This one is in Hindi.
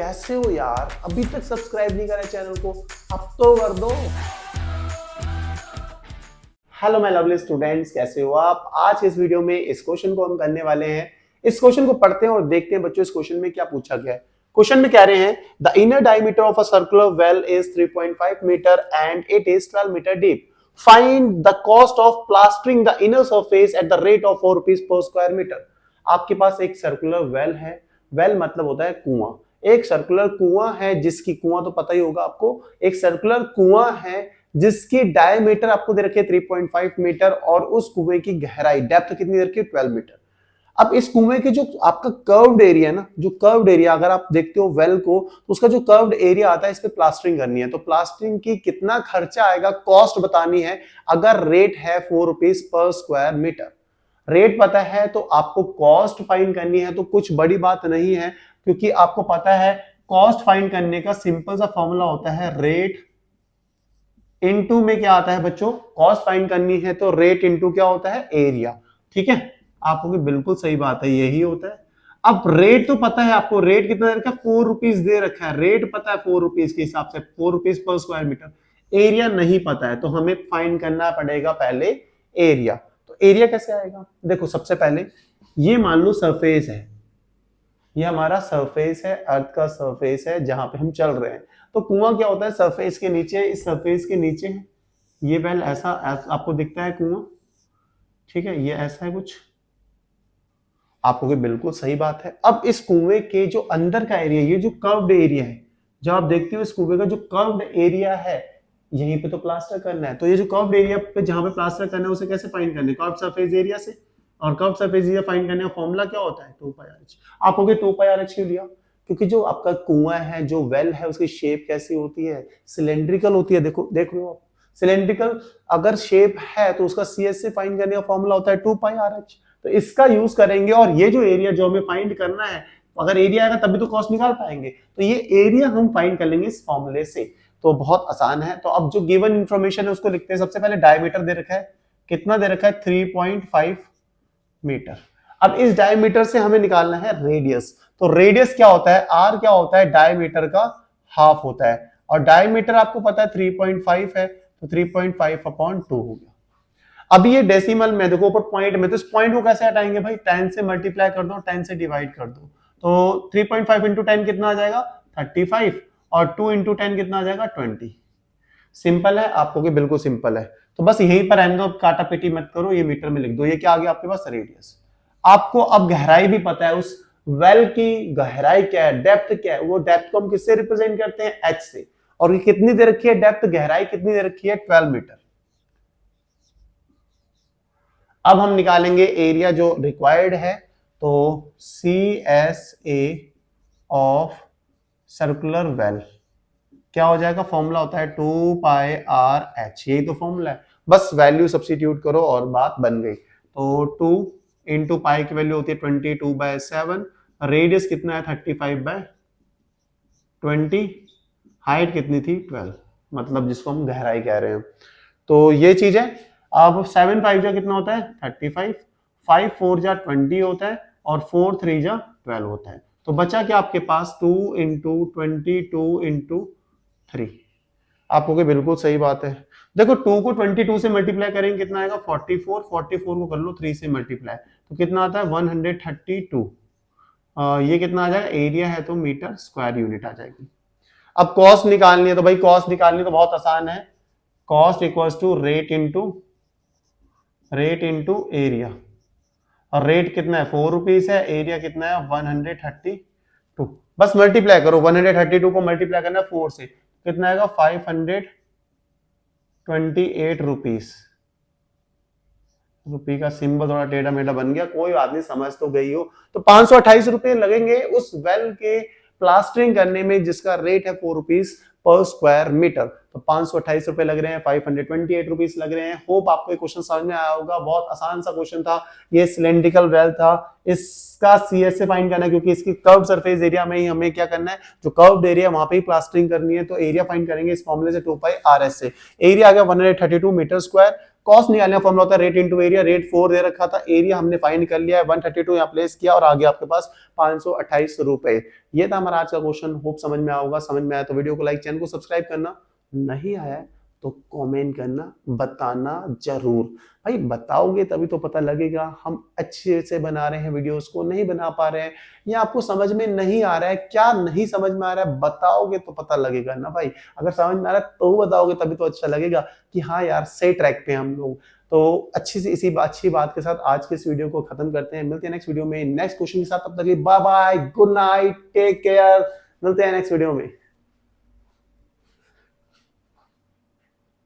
कैसे हो यार, अभी तक सब्सक्राइब नहीं करा चैनल को, अब तो कर दो। हेलो माय लवली स्टूडेंट्स, कैसे हो आप। आज इस वीडियो में इस क्वेश्चन को हम करने वाले हैं। इस क्वेश्चन को पढ़ते हैं और देखते हैं बच्चों इस क्वेश्चन में क्या पूछा गया है। क्वेश्चन में कह रहे हैं the inner diameter of a circular well is 3.5 metre and it is 12 metre deep. Find the cost of plastering the inner surface at the rate of 4 rupees per square metre. आपके पास एक सर्कुलर वेल है। वेल मतलब होता है कुआं। एक सर्कुलर कुआं है जिसकी, कुआं तो पता ही होगा आपको, एक सर्कुलर कुआं है जिसकी डायमीटर आपको दे रखी है 3.5 मीटर और उस कुएं की गहराई डेप्थ कितनी दे रखी है 12 मीटर। अब इस कुएं के जो आपका कर्व्ड एरिया है ना, जो कर्व्ड एरिया अगर आप देखते हो वेल को, तो उसका जो कर्व्ड एरिया आता है, इस पे प्लास्टरिंग करनी है। तो प्लास्टरिंग की कितना खर्चा आएगा, कॉस्ट बतानी है। अगर रेट है 4 rupees per square metre, rate पता है तो आपको कॉस्ट फाइंड करनी है। तो कुछ बड़ी बात नहीं है, क्योंकि आपको पता है कॉस्ट फाइंड करने का सिंपल सा फॉर्मूला होता है रेट इनटू में क्या आता है बच्चों, कॉस्ट फाइंड करनी है तो रेट इनटू क्या होता है, एरिया। ठीक है, आपको बिल्कुल सही बात है, यही होता है। अब रेट तो पता है आपको, रेट कितना दे रखा है 4 रुपीज दे रखा है, रेट पता है 4 रुपीज के हिसाब से 4 rupees per square metre. Area नहीं पता है तो हमें फाइंड करना पड़ेगा पहले एरिया। तो एरिया कैसे आएगा, देखो सबसे पहले ये मान लो सरफेस है, ये हमारा सरफेस है, अर्थ का सरफेस है जहां पे हम चल रहे हैं। तो कुआं क्या होता है, सरफेस के नीचे, इस सरफेस के नीचे है ये वेल, ऐसा आपको दिखता है कुआं। ठीक है, ये ऐसा है कुछ, आपको बिल्कुल सही बात है। अब इस कुएं के जो अंदर का एरिया, ये जो कर्व्ड एरिया है, जब आप देखते हो इस कुएं का जो कर्व्ड एरिया है, यहीं पे तो प्लास्टर करना है। तो ये जो कर्व्ड एरिया पे जहां पे प्लास्टर करना है उसे कैसे फाइंड करना है, कर्व्ड सरफेस एरिया से। और कर्व्ड सरफेस एरिया फाइंड करने का फॉर्मूला क्या होता है, 2 पाई आर एच। आप हो गए 2 पाई आर एच क्यों लिया, क्योंकि जो आपका कुआं है, जो वेल है, उसकी शेप कैसी होती है, सिलेंड्रिकल होती है। देखो देख रहे हो आप, सिलेंड्रिकल अगर शेप है तो उसका सीएस से फाइंड करने का फॉर्मूला होता है 2 पाई आर एच। तो इसका यूज करेंगे और ये जो एरिया जो हमें फाइंड करना है, अगर एरिया आएगा तभी तो कॉस्ट निकाल पाएंगे। तो ये एरिया हम फाइंड कर लेंगे इस फॉर्मूले से। तो बहुत आसान है। तो अब जो गिवन इंफॉर्मेशन है उसको लिखते हैं। सबसे पहले डायमीटर दे रखा है, कितना दे रखा है 3.5 मीटर। अब इस डायमीटर से हमें निकालना है रेडियस। तो रेडियस क्या होता है, आर क्या होता है, डायमीटर का हाफ होता है। और डायमीटर आपको पता है 3.5 है, तो 3.5/2 हो गया। अब ये डेसिमल में देखो, ऊपर पॉइंट में, तो इस पॉइंट को कैसे हटाएंगे भाई, 10 से मल्टीप्लाई कर दो, 10 से डिवाइड कर दो। तो 3.5 इंटू 10 कितना आ जाएगा 35, और 2 इंटू 10 कितना आ जाएगा 20। सिंपल है, आपको कि बिल्कुल सिंपल है। तो बस यहीं पर रहने दो, काटा पीटी मत करो, ये मीटर में लिख दो। ये क्या आ गया आपके पास, रेडियस। आपको अब गहराई भी पता है, उस वेल की गहराई क्या है, डेप्थ क्या है। वो डेप्थ को हम किससे रिप्रेजेंट करते हैं, एच से। और ये कितनी दे रखी है डेप्थ, गहराई कितनी दे रखी है 12 मीटर। अब हम निकालेंगे एरिया जो रिक्वायर्ड है। तो C S A of circular well क्या हो जाएगा, फॉर्मूला होता है 2 पाई आर एच। यही तो फॉर्मूला है, बस वैल्यू सब्स्टिट्यूट करो और बात बन गई। तो 2 इंटू पाई की वैल्यू होती है 22/7, रेडियस कितना है 35/20, हाइट कितनी थी 12, मतलब जिसको हम गहराई कह रहे हैं। तो ये चीज है। अब 7 5 जा कितना होता है 35, 5 4 जा 20 होता है, और 4 3 जा 12 होता है। तो बचा क्या आपके पास 2 इंटू 22 इंटू 3। आपको कि बिल्कुल सही बात है। देखो 2 को 22 से मल्टीप्लाई करेंगे कितना आएगा 44, 44 को कर लो 3 से मल्टीप्लाई, तो कितना आता है 132। ये कितना आ जाएगा, एरिया है तो मीटर स्क्वायर यूनिट आ जाएगी। अब कॉस्ट निकालनी है, तो भाई कॉस्ट निकालनी तो बहुत आसान है। Cost equals to rate into area. और रेट कितना है 4 रुपीज है, एरिया कितना है 132। बस मल्टीप्लाई करो, 132 को मल्टीप्लाई करना है 4 से, कितना आएगा 528 रुपीज। रुपये का सिंबल थोड़ा टेढ़ा मेढ़ा बन गया, कोई बात नहीं, समझ तो गई हो। तो 528 रुपए लगेंगे उस वेल के प्लास्टरिंग करने में, जिसका रेट है 4 रुपीज पर स्क्वायर मीटर। तो 528 रुपए लग रहे हैं, 528 रुपीज लग रहे हैं। होप आपको ये क्वेश्चन समझ में आया होगा। बहुत आसान सा क्वेश्चन था। ये सिलेंड्रिकल वेल था, इसका सीएस से फाइंड करना है, क्योंकि इसकी कर्व सरफेस एरिया में ही हमें क्या करना है, जो कर्व्ड एरिया वहां पे ही प्लास्टरिंग करनी है। तो एरिया फाइंड करेंगे इस फॉर्मूले से 2 पाई आर एस से। एरिया आ गया 132 मीटर स्क्वायर। कॉस्ट निकालने का फॉर्मूला होता है रेट इनटू एरिया। रेट 4 दे रखा था, एरिया हमने फाइंड कर लिया है, 132 यहाँ प्लेस किया और आ गया आपके पास 528 रुपए। ये था हमारा आज का क्वेश्चन। होप समझ में आया होगा। समझ में आया तो वीडियो को लाइक, चैनल को सब्सक्राइब करना, नहीं आया तो कमेंट करना, बताना जरूर। भाई बताओगे तभी तो पता लगेगा हम अच्छे से बना रहे हैं वीडियोस को, नहीं बना पा रहे हैं या आपको समझ में नहीं आ रहा है, क्या नहीं समझ में आ रहा है बताओगे तो पता लगेगा ना भाई। अगर समझ में आ रहा है तो बताओगे तभी तो अच्छा लगेगा कि हाँ यार सही ट्रैक पे हम लोग। तो अच्छी बात के साथ आज के इस वीडियो को खत्म करते हैं। मिलते हैं नेक्स्ट वीडियो में नेक्स्ट क्वेश्चन के साथ। तब तक bye bye, good night, take care. मिलते हैं नेक्स्ट वीडियो में।